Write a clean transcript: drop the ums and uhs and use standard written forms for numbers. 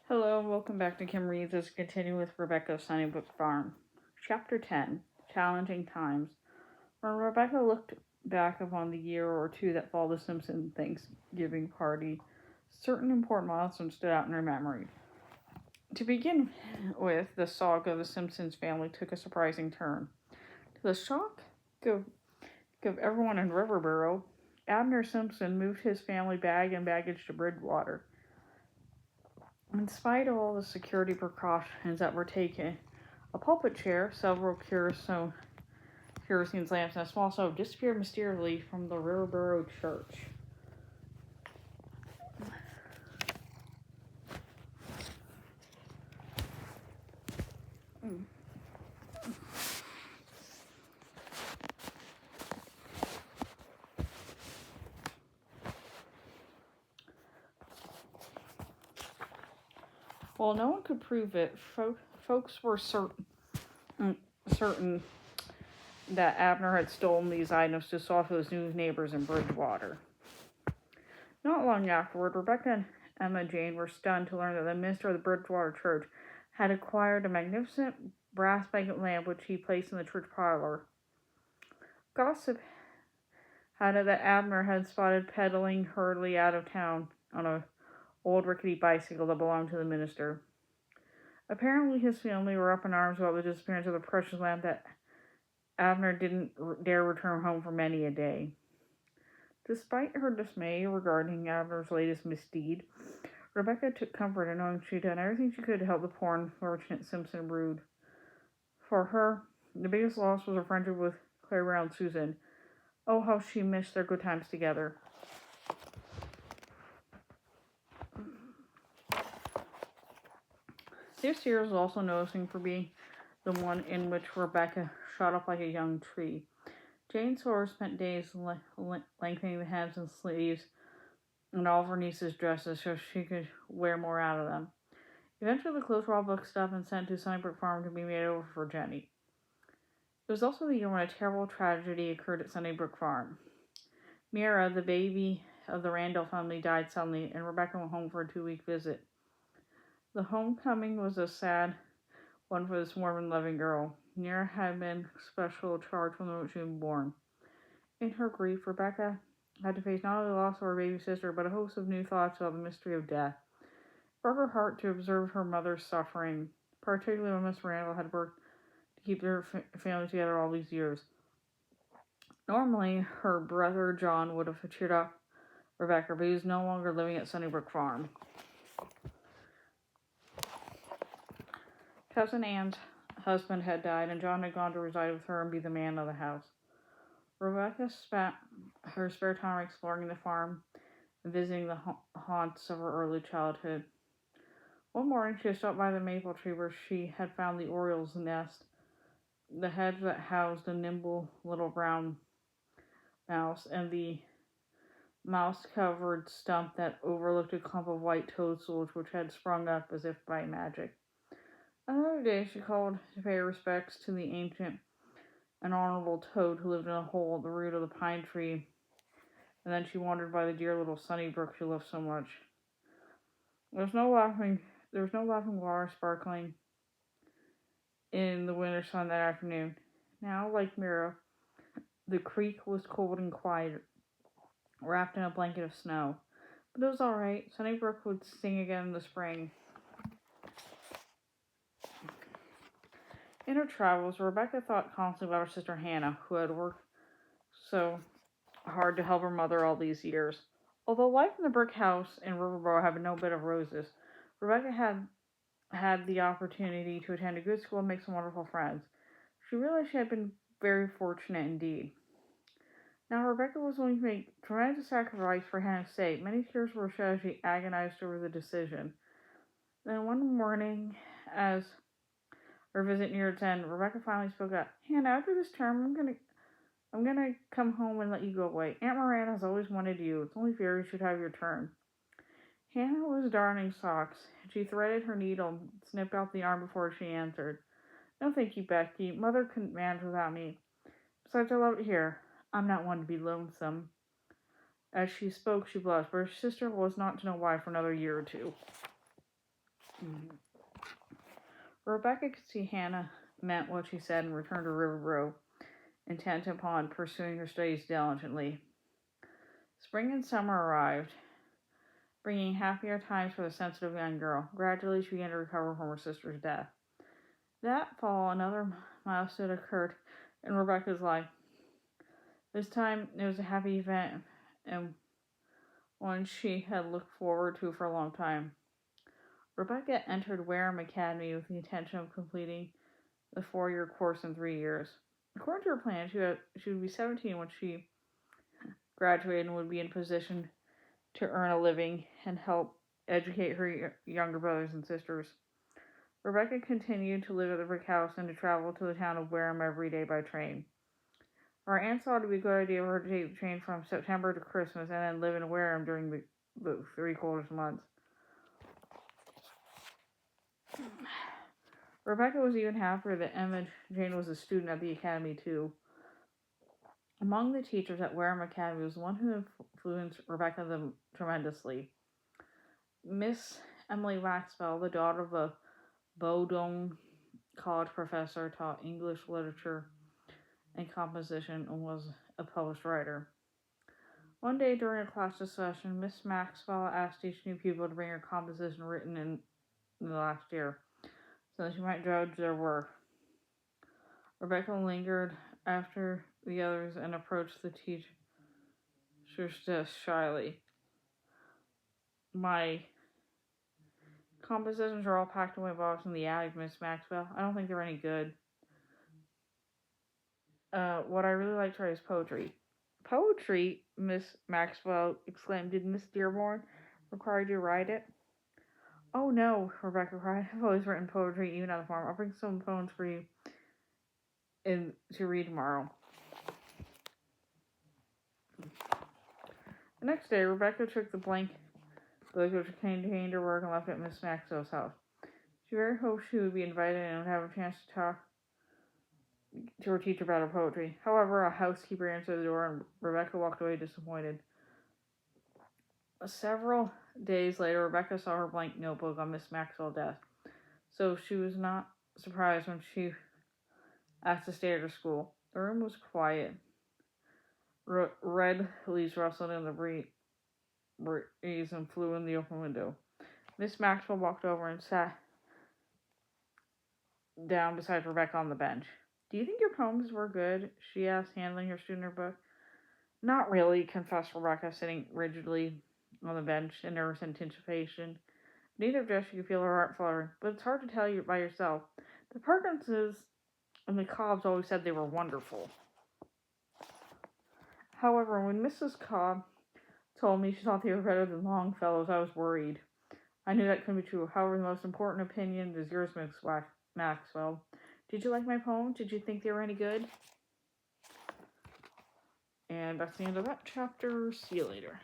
Hello and welcome back to Kim Reads as we continue with Rebecca's Sunnybrook Farm. Chapter 10 Challenging Times. When Rebecca looked back upon the year or two that followed the Simpson Thanksgiving party, certain important milestones stood out in her memory. To begin with, the saga of the Simpsons family took a surprising turn. To the shock of everyone in Riverboro, Abner Simpson moved his family bag and baggage to Bridgewater. In spite of all the security precautions that were taken, a pulpit chair, several kerosene lamps, and a small stove disappeared mysteriously from the Riverboro church. While no one could prove it, folks were certain that Abner had stolen these items to soften his new neighbors in Bridgewater. Not long afterward, Rebecca and Emma Jane were stunned to learn that the minister of the Bridgewater church had acquired a magnificent brass banquet lamp which he placed in the church parlor. Gossip had it that Abner had spotted pedaling hurriedly out of town on an old rickety bicycle that belonged to the minister. Apparently his family were up in arms about the disappearance of the precious lamp that Abner didn't dare return home for many a day. Despite her dismay regarding Abner's latest misdeed, Rebecca took comfort in knowing she'd done everything she could to help the poor and unfortunate Simpson brood. For her, the biggest loss was her friendship with Clara and Susan. Oh, how she missed their good times together. This year is also noticing for being the one in which Rebecca shot up like a young tree. Jane Sawyer spent days lengthening the hems and sleeves in all of her niece's dresses so she could wear more out of them. Eventually, the clothes were all boxed up and sent to Sunnybrook Farm to be made over for Jenny. It was also the year when a terrible tragedy occurred at Sunnybrook Farm. Mira, the baby of the Randall family, died suddenly, and Rebecca went home for a 2-week visit. The homecoming was a sad one for this warm and loving girl. Mira had been special charge from the moment she was born. In her grief, Rebecca had to face not only the loss of her baby sister, but a host of new thoughts about the mystery of death. It broke her heart to observe her mother's suffering, particularly when Miss Randall had worked to keep their family together all these years. Normally, her brother John would have cheered up Rebecca, but he was no longer living at Sunnybrook Farm. Cousin Anne's husband had died, and John had gone to reside with her and be the man of the house. Rebecca spent her spare time exploring the farm and visiting the haunts of her early childhood. One morning, she stopped by the maple tree where she had found the oriole's nest, the hedge that housed a nimble little brown mouse, and the mouse-covered stump that overlooked a clump of white toadstools which had sprung up as if by magic. Another day, she called to pay her respects to the ancient and honorable toad who lived in a hole at the root of the pine tree, and then she wandered by the dear little Sunnybrook she loved so much. There was no laughing water sparkling in the winter sun that afternoon. Now, like Mira, the creek was cold and quiet, wrapped in a blanket of snow. But it was all right. Sunnybrook would sing again in the spring. In her travels, Rebecca thought constantly about her sister Hannah, who had worked so hard to help her mother all these years. Although life in the brick house in Riverboro had been no bed of roses, Rebecca had the opportunity to attend a good school and make some wonderful friends. She realized she had been very fortunate indeed. Now Rebecca was willing to make tremendous sacrifice for Hannah's sake. Many tears were shed as she agonized over the decision. Then one morning, as her visit neared its end, Rebecca finally spoke up. Hannah, after this term, I'm gonna come home and let you go away. Aunt Miranda has always wanted you. It's only fair you should have your turn. Hannah was darning socks. She threaded her needle and snipped out the yarn before she answered. No, thank you, Becky. Mother couldn't manage without me. Besides, I love it here. I'm not one to be lonesome. As she spoke, she blushed, but her sister was not to know why for another year or two. Rebecca could see Hannah meant what she said and returned to Riverboro, intent upon pursuing her studies diligently. Spring and summer arrived, bringing happier times for the sensitive young girl. Gradually, she began to recover from her sister's death. That fall, another milestone occurred in Rebecca's life. This time, it was a happy event and one she had looked forward to for a long time. Rebecca entered Wareham Academy with the intention of completing the 4-year course in 3 years. According to her plan, she would be 17 when she graduated and would be in position to earn a living and help educate her younger brothers and sisters. Rebecca continued to live at the brick house and to travel to the town of Wareham every day by train. Her aunt thought it would be a good idea for her to take the train from September to Christmas and then live in Wareham during the 3 quarters months. Rebecca was even happier that Emma Jane was a student at the academy too. Among the teachers at Wareham Academy was one who influenced Rebecca tremendously. Miss Emily Waxwell, the daughter of a Bowdoin College professor, taught English literature and composition and was a published writer. One day during a class discussion, Miss Maxwell asked each new pupil to bring her composition written in the last year, so that she might judge their work. Rebecca lingered after the others and approached the teacher's desk shyly. My compositions are all packed away in boxes in the attic, Miss Maxwell. I don't think they're any good. What I really like to write is poetry. Poetry? Miss Maxwell exclaimed. Did Miss Dearborn require you to write it? Oh no, Rebecca cried. I've always written poetry, even at the farm. I'll bring some poems for you to read tomorrow. The next day, Rebecca took the blank book which contained her work and left it at Miss Maxwell's house. She very hoped she would be invited and would have a chance to talk to her teacher about her poetry. However, a housekeeper answered the door and Rebecca walked away disappointed. Several days later, Rebecca saw her blank notebook on Miss Maxwell's desk, so she was not surprised when she asked to stay at her school. The room was quiet. Red leaves rustled in the breeze and flew in the open window. Miss Maxwell walked over and sat down beside Rebecca on the bench. Do you think your poems were good? She asked, handling her student her book. Not really, confessed Rebecca, sitting rigidly on the bench in nervous anticipation. Neither of Jessica could feel her heart fluttering, but it's hard to tell you by yourself. The Perkinses and the Cobbs always said they were wonderful. However, when Mrs. Cobb told me she thought they were better than Longfellow's, I was worried. I knew that couldn't be true. However, the most important opinion is yours, Miss Maxwell. Did you like my poems? Did you think they were any good? And that's the end of that chapter. See you later.